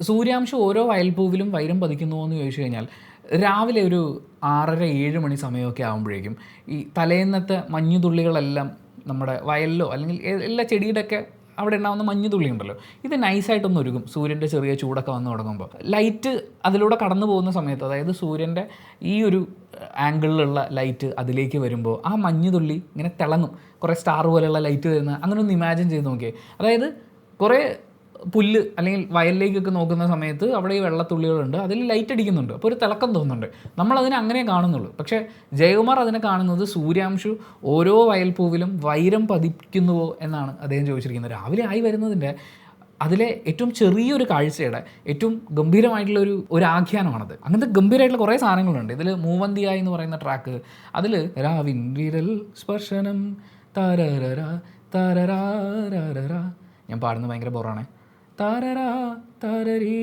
സൂര്യാംശു ഓരോ വയൽപ്പൂവിലും വൈരം പതിക്കുന്നുവോ എന്ന് ചോദിച്ചു കഴിഞ്ഞാൽ രാവിലെ ഒരു 6:30-7 മണി സമയമൊക്കെ ആകുമ്പോഴേക്കും ഈ തലേന്നത്തെ മഞ്ഞുതുള്ളികളെല്ലാം നമ്മുടെ വയലിലോ അല്ലെങ്കിൽ എല്ലാ ചെടിയുടെയൊക്കെ അവിടെ ഉണ്ടാകുന്ന മഞ്ഞുതുള്ളി ഉണ്ടല്ലോ, ഇത് നൈസായിട്ടൊന്ന് ഒരുക്കും. സൂര്യൻ്റെ ചെറിയ ചൂടൊക്കെ വന്ന് തുടങ്ങുമ്പോൾ ലൈറ്റ് അതിലൂടെ കടന്നു പോകുന്ന സമയത്ത്, അതായത് സൂര്യൻ്റെ ഈ ഒരു ആംഗിളിലുള്ള ലൈറ്റ് അതിലേക്ക് വരുമ്പോൾ ആ മഞ്ഞുതുള്ളി ഇങ്ങനെ തിളങ്ങും. കുറേ സ്റ്റാർ പോലെയുള്ള ലൈറ്റ് വരുന്ന അങ്ങനെ ഒന്ന് ഇമാജിൻ ചെയ്ത് നോക്കിയേ. അതായത് കുറേ പുല്ല് അല്ലെങ്കിൽ വയലിലേക്കൊക്കെ നോക്കുന്ന സമയത്ത് അവിടെ ഈ വെള്ളത്തുള്ളികളുണ്ട്, അതിൽ ലൈറ്റ് അടിക്കുന്നുണ്ട്, അപ്പോൾ ഒരു തിളക്കം തോന്നുന്നുണ്ട്. നമ്മളതിനെ അങ്ങനെ കാണുന്നുള്ളൂ. പക്ഷേ ജയകുമാർ അതിനെ കാണുന്നത് സൂര്യാംശു ഓരോ വയൽപ്പൂവിലും വൈരം പതിക്കുന്നുവോ എന്നാണ് അദ്ദേഹം ചോദിച്ചിരിക്കുന്നത്. രാവിലെ ആയി വരുന്നതിൻ്റെ അതിലെ ഏറ്റവും ചെറിയൊരു കാഴ്ചയുടെ ഏറ്റവും ഗംഭീരമായിട്ടുള്ള ഒരു ആഖ്യാനമാണത്. അങ്ങനത്തെ ഗംഭീരമായിട്ടുള്ള കുറേ സാധനങ്ങളുണ്ട് ഇതിൽ. മൂവന്തിയായി എന്ന് പറയുന്ന ട്രാക്ക്, അതിൽ രാവിൻ വിരൽ സ്പർശനം താരര താരരാരര, ഞാൻ പാടുന്നത് ഭയങ്കര ബോറാണേ, താരരാ താരരീ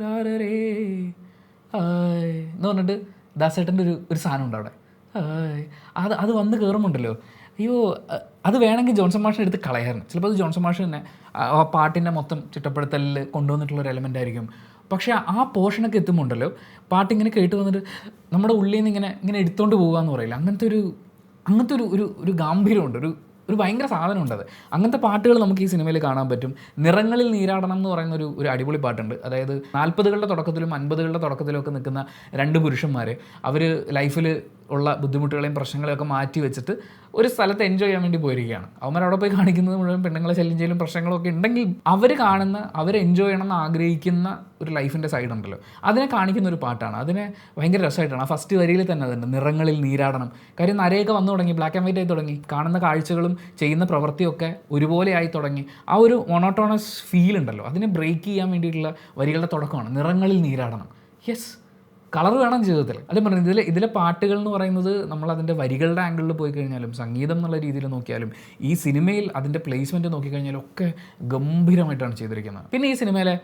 രാരരേ ഹായ് എന്ന് പറഞ്ഞിട്ട് ദാസേട്ടൻ്റെ ഒരു സാധനം ഉണ്ട് അവിടെ. ഹായ് അത് വന്ന് കയറുമുണ്ടല്ലോ, അയ്യോ അത് വേണമെങ്കിൽ ജോൺസൺ മാഷിനെ എടുത്ത് കളയായിരുന്നു. ചിലപ്പോൾ അത് ജോൺസൺ മാഷ് തന്നെ ആ പാട്ടിൻ്റെ മൊത്തം ചിട്ടപ്പെടുത്തലിൽ കൊണ്ടുവന്നിട്ടുള്ളൊരു എലമെൻ്റ് ആയിരിക്കും. പക്ഷേ ആ പോർഷനൊക്കെ എത്തുമ്പോണ്ടല്ലോ പാട്ടിങ്ങനെ കേട്ട് വന്നിട്ട് നമ്മുടെ ഉള്ളിൽ നിന്ന് ഇങ്ങനെ എടുത്തുകൊണ്ട് പോകുക എന്ന് പറയില്ല, അങ്ങനത്തെ ഒരു ഗാംഭീര്യമുണ്ട്, ഒരു ഭയങ്കര സാധനമുണ്ടത്. അങ്ങനത്തെ പാട്ടുകൾ നമുക്ക് ഈ സിനിമയിൽ കാണാൻ പറ്റും. നിറങ്ങളിൽ നീരാടണം എന്ന് പറയുന്ന ഒരു അടിപൊളി പാട്ടുണ്ട്. അതായത് 40കളുടെ തുടക്കത്തിലും 50കളുടെ തുടക്കത്തിലും ഒക്കെ നിൽക്കുന്ന 2 പുരുഷന്മാർ അവർ ലൈഫിൽ ഉള്ള ബുദ്ധിമുട്ടുകളെയും പ്രശ്നങ്ങളെയും ഒക്കെ മാറ്റി വെച്ചിട്ട് ഒരു സ്ഥലത്ത് എൻജോയ് ചെയ്യാൻ വേണ്ടി പോയിരിക്കുകയാണ്. അവന്മാരവിടെ പോയി കാണിക്കുന്നത് മുഴുവൻ പെണ്ണുങ്ങളെ ശല്യം ചെയ്യലും പ്രശ്നങ്ങളൊക്കെ ഉണ്ടെങ്കിൽ അവർ എൻജോയ് ചെയ്യണം എന്ന് ആഗ്രഹിക്കുന്ന ഒരു ലൈഫിൻ്റെ സൈഡ് ഉണ്ടല്ലോ, അതിനെ കാണിക്കുന്ന ഒരു പാട്ടാണ്. അതിനെ ഭയങ്കര രസമായിട്ടാണ്. ആ ഫസ്റ്റ് വരിയിൽ തന്നെ അതുണ്ട്, നിറങ്ങളിൽ നീരാടണം. കാര്യം നരയൊക്കെ വന്നു തുടങ്ങി, ബ്ലാക്ക് ആൻഡ് വൈറ്റ് ആയി തുടങ്ങി, കാണുന്ന കാഴ്ചകളും ചെയ്യുന്ന പ്രവൃത്തിയൊക്കെ ഒരുപോലെ ആയി തുടങ്ങി. ആ ഒരു മോണോട്ടോണസ് ഫീൽ ഉണ്ടല്ലോ, അതിനെ ബ്രേക്ക് ചെയ്യാൻ വേണ്ടിയിട്ടുള്ള വരികളുടെ തുടക്കമാണ് നിറങ്ങളിൽ നീരാടണം. യെസ്, കളർ വേണം ജീവിതത്തിൽ. അതേ പറഞ്ഞു ഇതിലെ പാട്ടുകൾ എന്ന് പറയുന്നത് നമ്മൾ അതിൻ്റെ വരികളുടെ ആംഗിളിൽ പോയി കഴിഞ്ഞാലും സംഗീതം എന്നുള്ള രീതിയിൽ നോക്കിയാലും ഈ സിനിമയിൽ അതിൻ്റെ പ്ലേസ്മെൻറ്റ് നോക്കിക്കഴിഞ്ഞാലും ഒക്കെ ഗംഭീരമായിട്ടാണ് ചെയ്തിരിക്കുന്നത്. പിന്നെ ഈ സിനിമയിലെ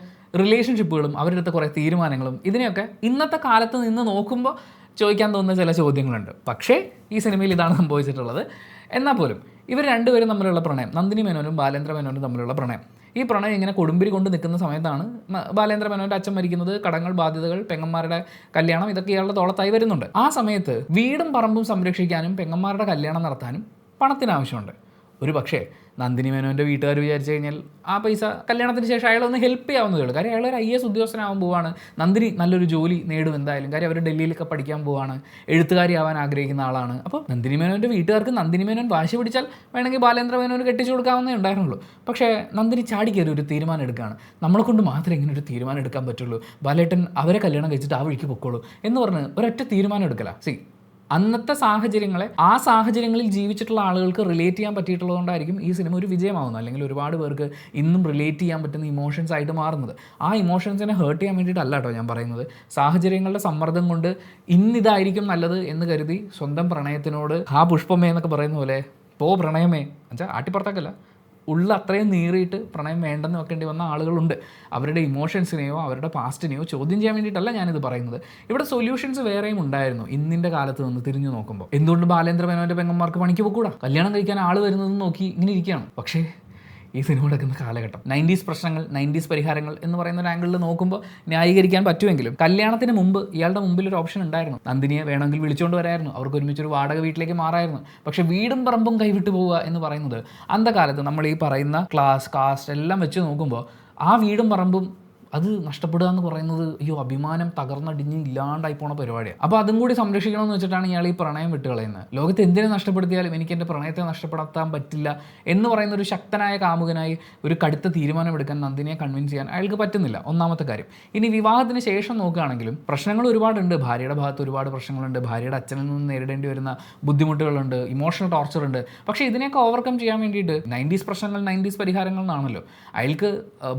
റിലേഷൻഷിപ്പുകളും അവരുടെ അടുത്ത കുറേ തീരുമാനങ്ങളും ഇതിനെയൊക്കെ ഇന്നത്തെ കാലത്ത് നിന്ന് നോക്കുമ്പോൾ ചോദിക്കാൻ തോന്നുന്ന ചില ചോദ്യങ്ങളുണ്ട്. പക്ഷേ ഈ സിനിമയിൽ ഇതാണ് സംഭവിച്ചിട്ടുള്ളത്. എന്നാൽ പോലും ഇവർ രണ്ടുപേരും തമ്മിലുള്ള പ്രണയം, നന്ദിനി മേനോനും ബാലേന്ദ്ര മേനോനും തമ്മിലുള്ള പ്രണയം, ഈ പ്രണയം ഇങ്ങനെ കൊടുമ്പിരി കൊണ്ട് നിൽക്കുന്ന സമയത്താണ് ബാലേന്ദ്ര മേനോൻ്റെ അച്ഛൻ മരിക്കുന്നത്, കടങ്ങൾ, ബാധ്യതകൾ, പെങ്ങന്മാരുടെ കല്യാണം, ഇതൊക്കെ ഇയാളുടെ തോളത്തായി വരുന്നുണ്ട്. ആ സമയത്ത് വീടും പറമ്പും സംരക്ഷിക്കാനും പെങ്ങന്മാരുടെ കല്യാണം നടത്താനും പണത്തിന് ആവശ്യമുണ്ട്. ഒരു പക്ഷേ നന്ദിനി മേനോൻ്റെ വീട്ടുകാർ വിചാരിച്ചു കഴിഞ്ഞാൽ ആ പൈസ കല്യാണത്തിന് ശേഷം അയാളൊന്ന് ഹെൽപ്പ് ചെയ്യാവുന്നതേ ഉള്ളൂ. കാര്യം അയാൾ ഒരു IAS ഉദ്യോഗസ്ഥനാവാൻ പോവാണ്, നന്ദിനി നല്ലൊരു ജോലി നേടും എന്തായാലും. കാര്യം അവർ ഡൽഹിയിലൊക്കെ പഠിക്കാൻ പോവാണ്, എഴുത്തുകാരിയാവാൻ ആഗ്രഹിക്കുന്ന ആളാണ്. അപ്പോൾ നന്ദിനി മേനോൻ്റെ വീട്ടുകാർക്ക് നന്ദിനി മേനോൻ വാശി പിടിച്ചാൽ വേണമെങ്കിൽ ബാലേന്ദ്ര മേനോന് കെട്ടിച്ചു കൊടുക്കാവുന്നേ ഉണ്ടായിരുന്നുള്ളൂ. പക്ഷേ നന്ദിനി ചാടിക്കയറി ഒരു തീരുമാനം എടുക്കുകയാണ്. നമ്മളെ കൊണ്ട് മാത്രമേ ഇങ്ങനെ ഒരു തീരുമാനം എടുക്കാൻ പറ്റുള്ളൂ, ബാലേട്ടൻ അവരെ കല്യാണം കഴിച്ചിട്ട് ആ വഴിക്ക് പൊക്കോളൂ എന്ന് പറഞ്ഞ് ഒരൊറ്റ തീരുമാനം എടുക്കല. അന്നത്തെ സാഹചര്യങ്ങളെ, ആ സാഹചര്യങ്ങളിൽ ജീവിച്ചിട്ടുള്ള ആളുകൾക്ക് റിലേറ്റ് ചെയ്യാൻ പറ്റിയിട്ടുള്ളതുകൊണ്ടായിരിക്കും ഈ സിനിമ ഒരു വിജയമാവുന്നത്. അല്ലെങ്കിൽ ഒരുപാട് പേർക്ക് ഇന്നും റിലേറ്റ് ചെയ്യാൻ പറ്റുന്ന ഇമോഷൻസ് ആയിട്ട് മാറുന്നത്. ആ ഇമോഷൻസിനെ ഹേർട്ട് ചെയ്യാൻ വേണ്ടിയിട്ടല്ല കേട്ടോ ഞാൻ പറയുന്നത്. സാഹചര്യങ്ങളുടെ സമ്മർദ്ദം കൊണ്ട് ഇന്നിതായിരിക്കും നല്ലത് എന്ന് കരുതി സ്വന്തം പ്രണയത്തിനോട് ആ പുഷ്പമേ എന്നൊക്കെ പറയുന്ന പോലെ പ്രണയമേ എന്നുവെച്ചാൽ ആട്ടിപ്പുറത്തേക്കല്ല, ഉള്ള അത്രയും നീറിയിട്ട് പ്രണയം വേണ്ടെന്ന് വെക്കേണ്ടി വന്ന ആളുകളുണ്ട്. അവരുടെ ഇമോഷൻസിനെയോ അവരുടെ പാസ്റ്റിനെയോ ചോദ്യം ചെയ്യാൻ വേണ്ടിയിട്ടല്ല ഞാനിത് പറയുന്നത്. ഇവിടെ സൊല്യൂഷൻസ് വേറെയും ഉണ്ടായിരുന്നു ഇന്നിൻ്റെ കാലത്ത് നിന്ന് തിരിഞ്ഞു നോക്കുമ്പോൾ. എന്തുകൊണ്ട് ബാലേന്ദ്ര മേനോൻ്റെ പെങ്ങന്മാർക്ക് പണിക്ക് പോകൂടാ? കല്യാണം കഴിക്കാൻ ആൾ വരുന്നതെന്ന് നോക്കി ഇങ്ങനെ ഇരിക്കുകയാണ്. പക്ഷേ ഈ സിനിമ എടുക്കുന്ന കാലഘട്ടം 90s പ്രശ്നങ്ങൾ, 90s പരിഹാരങ്ങൾ എന്ന് പറയുന്ന ഒരു ആംഗിളിൽ നോക്കുമ്പോൾ ന്യായീകരിക്കാൻ പറ്റുമെങ്കിലും കല്യാണത്തിന് മുമ്പ് ഇയാളുടെ മുമ്പിൽ ഒരു ഓപ്ഷൻ ഉണ്ടായിരുന്നു. നന്ദിനിയെ വേണമെങ്കിൽ വിളിച്ചുകൊണ്ട് വരായിരുന്നു, അവർക്ക് ഒരുമിച്ചൊരു വാടക വീട്ടിലേക്ക് മാറായിരുന്നു. പക്ഷേ വീടും പറമ്പും കൈവിട്ടു പോവുക എന്ന് പറയുന്നത് അന്ധകാലത്ത് നമ്മൾ ഈ പറയുന്ന ക്ലാസ്, കാസ്റ്റ് എല്ലാം വെച്ച് നോക്കുമ്പോൾ ആ വീടും പറമ്പും അത് നഷ്ടപ്പെടുക എന്ന് പറയുന്നത് അയ്യോ അഭിമാനം തകർന്നടിഞ്ഞ് ഇല്ലാണ്ടായി പോണ പരിപാടിയാണ്. അപ്പോൾ അതും കൂടി സംരക്ഷിക്കണമെന്ന് വെച്ചിട്ടാണ് ഇയാൾ ഈ പ്രണയം വിട്ടുകളയുന്നത്. ലോകത്ത് എന്തിനെ നഷ്ടപ്പെടുത്തിയാലും എനിക്ക് എൻ്റെ പ്രണയത്തെ നഷ്ടപ്പെടുത്താൻ പറ്റില്ല എന്ന് പറയുന്ന ഒരു ശക്തനായ കാമുകനായി ഒരു കടുത്ത തീരുമാനമെടുക്കാൻ നന്ദിനിയെ കൺവിൻസ് ചെയ്യാൻ അയാൾക്ക് പറ്റുന്നില്ല. ഒന്നാമത്തെ കാര്യം. ഇനി വിവാഹത്തിന് ശേഷം നോക്കുകയാണെങ്കിലും പ്രശ്നങ്ങൾ ഒരുപാടുണ്ട്. ഭാര്യയുടെ ഭാഗത്ത് ഒരുപാട് പ്രശ്നങ്ങളുണ്ട്, ഭാര്യയുടെ അച്ഛനിൽ നിന്ന് നേരിടേണ്ടി വരുന്ന ബുദ്ധിമുട്ടുകളുണ്ട്, ഇമോഷണൽ ടോർച്ചർ ഉണ്ട്. പക്ഷേ ഇതിനെയൊക്കെ ഓവർകം ചെയ്യാൻ വേണ്ടിയിട്ട് 90s പ്രശ്നങ്ങൾ 90s പരിഹാരങ്ങൾ എന്നാണല്ലോ. അയാൾക്ക്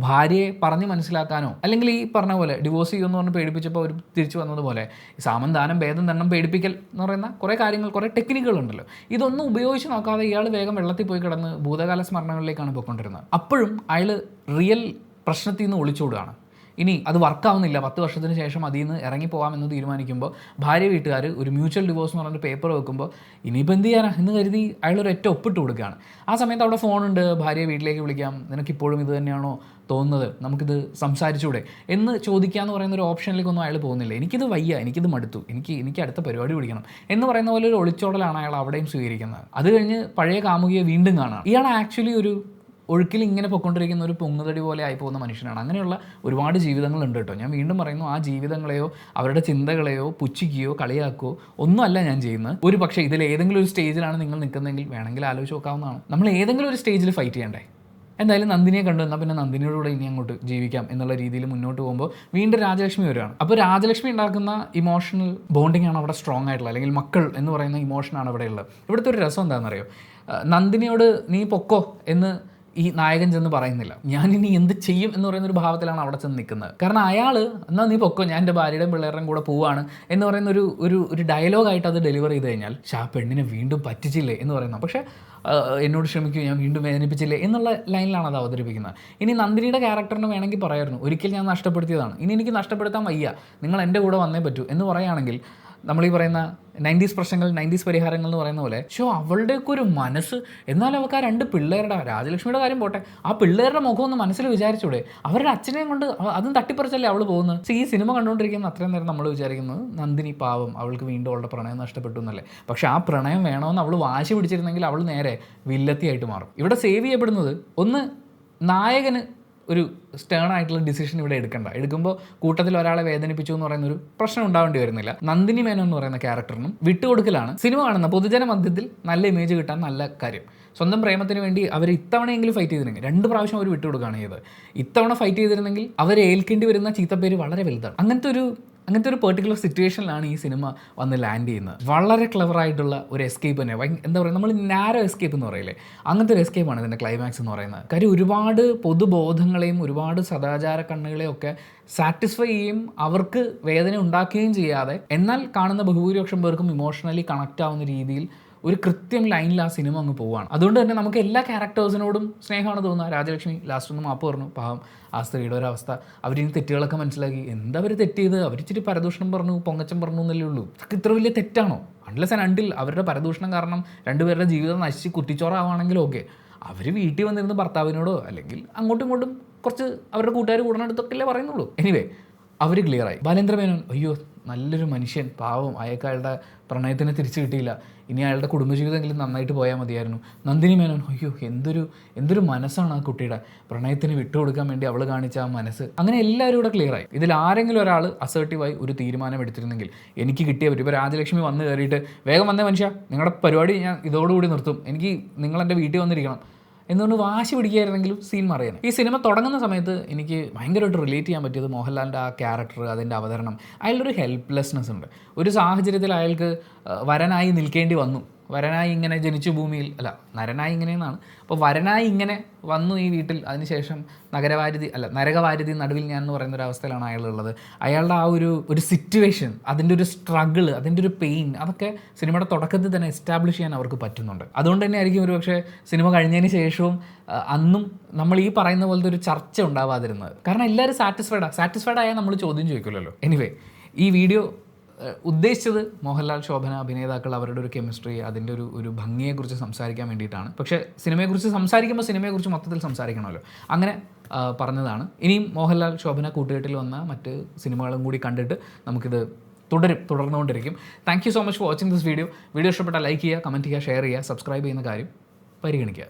ഭാര്യയെ പറഞ്ഞ് മനസ്സിലാക്കാൻ അല്ലെങ്കിൽ ഈ പറഞ്ഞ പോലെ ഡിവോഴ്സ് ചെയ്യുമെന്ന് പറഞ്ഞ് പേടിപ്പിച്ചപ്പോൾ അവർ തിരിച്ചു വന്നതുപോലെ സാമം ദാനം ഭേദം ദണ്ണം പേടിപ്പിക്കൽ എന്ന് പറയുന്ന കുറേ കാര്യങ്ങൾ, കുറേ ടെക്നിക്കുകളുണ്ടല്ലോ. ഇതൊന്നും ഉപയോഗിച്ച് നോക്കാതെ ഇയാൾ വേഗം വെള്ളത്തിൽ പോയി കിടന്ന് ഭൂതകാല സ്മരണകളിലേക്കാണ് പോയിക്കൊണ്ടിരുന്നത്. അപ്പോഴും അയാൾ റിയൽ പ്രശ്നത്തിൽ നിന്ന് ഒളിച്ചോടുകയാണ്. ഇനി അത് വർക്കാവുന്നില്ല, 10 വർഷത്തിന് ശേഷം അതിൽ നിന്ന് ഇറങ്ങിപ്പോകാമെന്ന് തീരുമാനിക്കുമ്പോൾ ഭാര്യ വീട്ടുകാർ ഒരു മ്യൂച്വൽ ഡിവോഴ്സ് എന്ന് പറഞ്ഞിട്ട് പേപ്പർ വെക്കുമ്പോൾ ഇനിയിപ്പോൾ എന്ത് ചെയ്യാനാ എന്ന് കരുതി അയാളൊരു ഒറ്റ ഒപ്പിട്ട് കൊടുക്കുകയാണ്. ആ സമയത്ത് അവിടെ ഫോണുണ്ട്, ഭാര്യയെ വീട്ടിലേക്ക് വിളിക്കാം, നിനക്കിപ്പോഴും ഇത് തന്നെയാണോ തോന്നുന്നത്, നമുക്കിത് സംസാരിച്ചൂടെ എന്ന് ചോദിക്കാമെന്ന് പറയുന്ന ഒരു ഓപ്ഷനിലേക്കൊന്നും അയാൾ പോകുന്നില്ല. എനിക്കിത് വയ്യ, എനിക്കിത് മടുത്തു, എനിക്ക് അടുത്ത പരിപാടി പിടിക്കണം എന്ന് പറയുന്ന പോലെ ഒരു ഒളിച്ചോടലാണ് അയാൾ അവിടെയും സ്വീകരിക്കുന്നത്. അത് കഴിഞ്ഞ് പഴയ കാമുകിയെ വീണ്ടും കാണാം. ഇയാൾ ആക്ച്വലി ഒരു ഒഴുക്കിൽ ഇങ്ങനെ പൊയ്ക്കൊണ്ടിരിക്കുന്ന ഒരു പൊങ്ങുതടി പോലെ ആയി പോകുന്ന മനുഷ്യനാണ്. അങ്ങനെയുള്ള ഒരുപാട് ജീവിതങ്ങളുണ്ട് കേട്ടോ. ഞാൻ വീണ്ടും പറയുന്നു, ആ ജീവിതങ്ങളെയോ അവരുടെ ചിന്തകളെയോ പുച്ഛിക്കുകയോ കളിയാക്കുകയോ ഒന്നുമല്ല ഞാൻ ചെയ്യുന്നത്. ഒരു പക്ഷേ ഇതിൽ ഏതെങ്കിലും ഒരു സ്റ്റേജിലാണ് നിങ്ങൾ നിൽക്കുന്നതെങ്കിൽ വേണമെങ്കിൽ ആലോചിച്ച് നോക്കാവുന്നതാണ്. നമ്മൾ ഏതെങ്കിലും ഒരു സ്റ്റേജിൽ ഫൈറ്റ് ചെയ്യണ്ടേ? എന്തായാലും നന്ദിനിയെ കണ്ടു എന്നാൽ പിന്നെ നന്ദിനിയോടുകൂടെ ഇനി അങ്ങോട്ട് ജീവിക്കാം എന്നുള്ള രീതിയിൽ മുന്നോട്ട് പോകുമ്പോൾ വീണ്ടും രാജലക്ഷ്മി വരികയാണ്. അപ്പോൾ രാജലക്ഷ്മി ഉണ്ടാക്കുന്ന ഇമോഷണൽ ബോണ്ടിങ് ആണ് അവിടെ സ്ട്രോങ് ആയിട്ടുള്ളത്, അല്ലെങ്കിൽ മക്കൾ എന്ന് പറയുന്ന ഇമോഷനാണ് അവിടെ ഉള്ളത്. ഇവിടുത്തെ ഒരു രസം എന്താണെന്നറിയോ? നന്ദിനിയോട് നീ പൊക്കോ എന്ന് ഈ നായകൻ ചെന്ന് പറയുന്നില്ല. ഞാനിനി എന്ത് ചെയ്യും എന്ന് പറയുന്നൊരു ഭാവത്തിലാണ് അവിടെ ചെന്ന് നിൽക്കുന്നത്. കാരണം അയാൾ എന്നാൽ നീ പൊക്കോ, ഞാൻ എൻ്റെ ഭാര്യയുടെയും പിള്ളേരുടെയും കൂടെ പോവാണ് എന്ന് പറയുന്ന ഒരു ഡയലോഗായിട്ട് അത് ഡെലിവർ ചെയ്ത് കഴിഞ്ഞാൽ ആ പെണ്ണിനെ വീണ്ടും പറ്റിച്ചില്ലേ എന്ന് പറയുന്നത്. പക്ഷേ എന്നോട് ക്ഷമിക്കൂ, ഞാൻ വീണ്ടും വേദനിപ്പിച്ചില്ലേ എന്നുള്ള ലൈനിലാണ് അത് അവതരിപ്പിക്കുന്നത്. ഇനി നന്ദിനിയുടെ ക്യാരക്ടറിന് വേണമെങ്കിൽ പറയായിരുന്നു, ഒരിക്കൽ ഞാൻ നഷ്ടപ്പെടുത്തിയതാണ്, ഇനി എനിക്ക് നഷ്ടപ്പെടുത്താൻ വയ്യ, നിങ്ങൾ എൻ്റെ കൂടെ വന്നേ പറ്റൂ എന്ന് പറയുകയാണെങ്കിൽ നമ്മളീ പറയുന്ന 90s പ്രശ്നങ്ങൾ 90s പരിഹാരങ്ങൾ എന്ന് പറയുന്ന പോലെ അവളുടെയൊക്കെ ഒരു മനസ്സ്. എന്നാലും അവൾക്ക് ആ 2 പിള്ളേരുടെ, രാജലക്ഷ്മിയുടെ കാര്യം പോട്ടെ, ആ പിള്ളേരുടെ മുഖം ഒന്ന് മനസ്സിൽ വിചാരിച്ചൂടെ? അവരുടെ അച്ഛനെയും കൊണ്ട് അതും തട്ടിപ്പറിച്ചല്ലേ അവൾ പോകുന്നത്. ഈ സിനിമ കണ്ടുകൊണ്ടിരിക്കുന്ന അത്രയും നേരം നമ്മൾ വിചാരിക്കുന്നത് നന്ദിനി പാവം, അവൾക്ക് വീണ്ടും അവളുടെ പ്രണയം നഷ്ടപ്പെട്ടു എന്നല്ലേ. പക്ഷേ ആ പ്രണയം വേണമെന്ന് അവൾ വാശി പിടിച്ചിരുന്നെങ്കിൽ അവൾ നേരെ വില്ലത്തിയായിട്ട് മാറും. ഇവിടെ സേവ് ചെയ്യപ്പെടുന്നത് ഒന്ന് നായകന് ഒരു സ്റ്റേൺ ആയിട്ടുള്ള ഡിസിഷൻ ഇവിടെ എടുക്കുമ്പോൾ കൂട്ടത്തിൽ ഒരാളെ വേദനിപ്പിച്ചു എന്ന് പറയുന്ന ഒരു പ്രശ്നം ഉണ്ടാവേണ്ടി വരുന്നില്ല. നന്ദിനി മേനോൻ എന്ന് പറയുന്ന ക്യാരക്ടറിനും വിട്ടുകൊടുക്കലാണ് സിനിമ കാണുന്ന പൊതുജന മധ്യത്തിൽ നല്ല ഇമേജ് കിട്ടാൻ നല്ല കാര്യം. സ്വന്തം പ്രേമത്തിന് വേണ്ടി അവർ ഇത്തവണയെങ്കിലും ഫൈറ്റ് ചെയ്തിരുന്നെങ്കിൽ, 2 പ്രാവശ്യം അവർ വിട്ടുകൊടുക്കുകയാണ് ചെയ്തത്. ഇത്തവണ ഫൈറ്റ് ചെയ്തിരുന്നെങ്കിൽ അവരെ ഏൽക്കേണ്ടി വരുന്ന ചീത്തപ്പേര് വളരെ വലുതാണ്. അങ്ങനത്തെ ഒരു പെർട്ടിക്കുലർ സിറ്റുവേഷനിലാണ് ഈ സിനിമ വന്ന് ലാൻഡ് ചെയ്യുന്നത്. വളരെ ക്ലെവറായിട്ടുള്ള ഒരു എസ്കേപ്പ് തന്നെ. എന്താ പറയുക, നമ്മൾ നാരോ എസ്കേപ്പ് എന്ന് പറയില്ലേ, അങ്ങനത്തെ ഒരു എസ്കേപ്പാണ് ഇതിൻ്റെ ക്ലൈമാക്സ് എന്ന് പറയുന്നത്. കാര്യം ഒരുപാട് പൊതുബോധങ്ങളെയും ഒരുപാട് സദാചാര കണ്ണുകളെയും ഒക്കെ സാറ്റിസ്ഫൈ ചെയ്യും, അവർക്ക് വേദന ഉണ്ടാക്കുകയും ചെയ്യാതെ, എന്നാൽ കാണുന്ന ബഹുഭൂരിപക്ഷം പേർക്കും ഇമോഷണലി കണക്റ്റ് ആവുന്ന രീതിയിൽ ഒരു കൃത്യം ലൈനിൽ ആ സിനിമ അങ്ങ് പോവുകയാണ്. അതുകൊണ്ട് തന്നെ നമുക്ക് എല്ലാ ക്യാരക്ടേഴ്സിനോടും സ്നേഹമാണ് തോന്നുക. രാജലക്ഷ്മി ലാസ്റ്റ് ഒന്ന് മാപ്പ് പറഞ്ഞു, പാവം ആ സ്ത്രീയുടെ ഒരവസ്ഥ, അവരിനി തെറ്റുകളൊക്കെ മനസ്സിലാക്കി. എന്താ അവർ തെറ്റ് ചെയ്ത്, അവരിച്ചിരി പരദൂഷണം പറഞ്ഞു, പൊങ്ങച്ചം പറഞ്ഞു എന്നല്ലേ ഉള്ളൂ. അതൊക്കെ ഇത്ര വലിയ തെറ്റാണോ? അൺലെസ് ആൻഡ് അണ്ടിൽ അവരുടെ പരദൂഷണം കാരണം 2 പേരുടെ ജീവിതം നശിച്ച് കുട്ടിച്ചോറാവാണെങ്കിലും ഓക്കെ, അവർ വീട്ടിൽ വന്നിരുന്ന് ഭർത്താവിനോടോ അല്ലെങ്കിൽ അങ്ങോട്ടും ഇങ്ങോട്ടും കുറച്ച് അവരുടെ കൂട്ടുകാർ കൂടണടുത്തൊക്കെ പറയുന്നുള്ളൂ. എനിവേ അവർ ക്ലിയറായി. ബാലേന്ദ്ര മേനോൻ അയ്യോ നല്ലൊരു മനുഷ്യൻ, പാവം, അയാൾക്ക് പ്രണയത്തിനെ തിരിച്ചു കിട്ടിയില്ല, ഇനി അയാളുടെ കുടുംബജീവിതമെങ്കിലും നന്നായിട്ട് പോയാൽ മതിയായിരുന്നു. നന്ദിനി മേനോൻ അയ്യോ എന്തൊരു മനസ്സാണ് ആ കുട്ടിയുടെ, പ്രണയത്തിന് വിട്ടുകൊടുക്കാൻ വേണ്ടി അവൾ കാണിച്ച ആ മനസ്സ്. അങ്ങനെ എല്ലാവരും ഇവിടെ ക്ലിയറായി. ഇതിൽ ആരെങ്കിലും ഒരാൾ അസേർട്ടീവായി ഒരു തീരുമാനം എടുത്തിരുന്നെങ്കിൽ എനിക്ക് കിട്ടിയ പറ്റും. ഇപ്പോൾ രാജലക്ഷ്മി വന്ന് കയറിയിട്ട് വേഗം വന്നേ മനുഷ്യ, നിങ്ങളുടെ പരിപാടി ഞാൻ ഇതോടുകൂടി നിർത്തും, എനിക്ക് നിങ്ങളെൻ്റെ വീട്ടിൽ വന്നിരിക്കണം എന്നുകൊണ്ട് വാശി പിടിക്കുകയായിരുന്നെങ്കിലും സീൻ മറിയാൻ. ഈ സിനിമ തുടങ്ങുന്ന സമയത്ത് എനിക്ക് ഭയങ്കരമായിട്ട് റിലേറ്റ് ചെയ്യാൻ പറ്റിയത് മോഹൻലാലിൻ്റെ ആ ക്യാരക്ടർ, അതിൻ്റെ അവതരണം. അയാളുടെ ഒരു ഹെൽപ്ലെസ്നെസ് ഉണ്ട്. ഒരു സാഹചര്യത്തിൽ അയാൾക്ക് വരനായി നിൽക്കേണ്ടി വന്നു. വരനായി ഇങ്ങനെ ജനിച്ചു ഭൂമിയിൽ, അല്ല നരനായി ഇങ്ങനെയെന്നാണ്. അപ്പോൾ വരനായി ഇങ്ങനെ വന്നു ഈ വീട്ടിൽ. അതിനുശേഷം നരകവാരുതി നടുവിൽ ഞാൻ എന്ന് പറയുന്ന ഒരു അവസ്ഥയിലാണ് അയാളുള്ളത്. അയാളുടെ ആ ഒരു സിറ്റുവേഷൻ, അതിൻ്റെ ഒരു സ്ട്രഗിൾ, അതിൻ്റെ ഒരു പെയിൻ, അതൊക്കെ സിനിമയുടെ തുടക്കത്തിൽ തന്നെ എസ്റ്റാബ്ലിഷ് ചെയ്യാൻ അവർക്ക് പറ്റുന്നുണ്ട്. അതുകൊണ്ട് തന്നെ ആയിരിക്കും ഒരുപക്ഷെ സിനിമ കഴിഞ്ഞതിന് ശേഷവും അന്നും നമ്മൾ ഈ പറയുന്ന പോലത്തെ ഒരു ചർച്ച ഉണ്ടാവാതിരുന്നത്. കാരണം എല്ലാവരും സാറ്റിസ്ഫൈഡ് ആയാൽ നമ്മൾ ചോദ്യം ചോദിക്കില്ലല്ലോ. എനിവേ ഈ വീഡിയോ ഉദ്ദേശിച്ചത് മോഹൻലാൽ, ശോഭന അഭിനേതാക്കൾ, അവരുടെ ഒരു കെമിസ്ട്രി, അതിൻ്റെ ഒരു ഭംഗിയെക്കുറിച്ച് സംസാരിക്കാൻ വേണ്ടിയിട്ടാണ്. പക്ഷേ സിനിമയെക്കുറിച്ച് സംസാരിക്കുമ്പോൾ സിനിമയെക്കുറിച്ച് മൊത്തത്തിൽ സംസാരിക്കണമല്ലോ, അങ്ങനെ പറഞ്ഞതാണ്. ഇനിയും മോഹൻലാൽ, ശോഭന കൂട്ടുകെട്ടിൽ വന്ന മറ്റ് സിനിമകളും കൂടി കണ്ടിട്ട് നമുക്കിത് തുടർന്നുകൊണ്ടിരിക്കും. Thank you so much for watching this video. Video ഇഷ്ടപ്പെട്ടാൽ ലൈക്ക് ചെയ്യുക, കമൻറ്റ് ചെയ്യുക, ഷെയർ ചെയ്യുക, സബ്സ്ക്രൈബ് ചെയ്യുന്ന കാര്യം പരിഗണിക്കുക.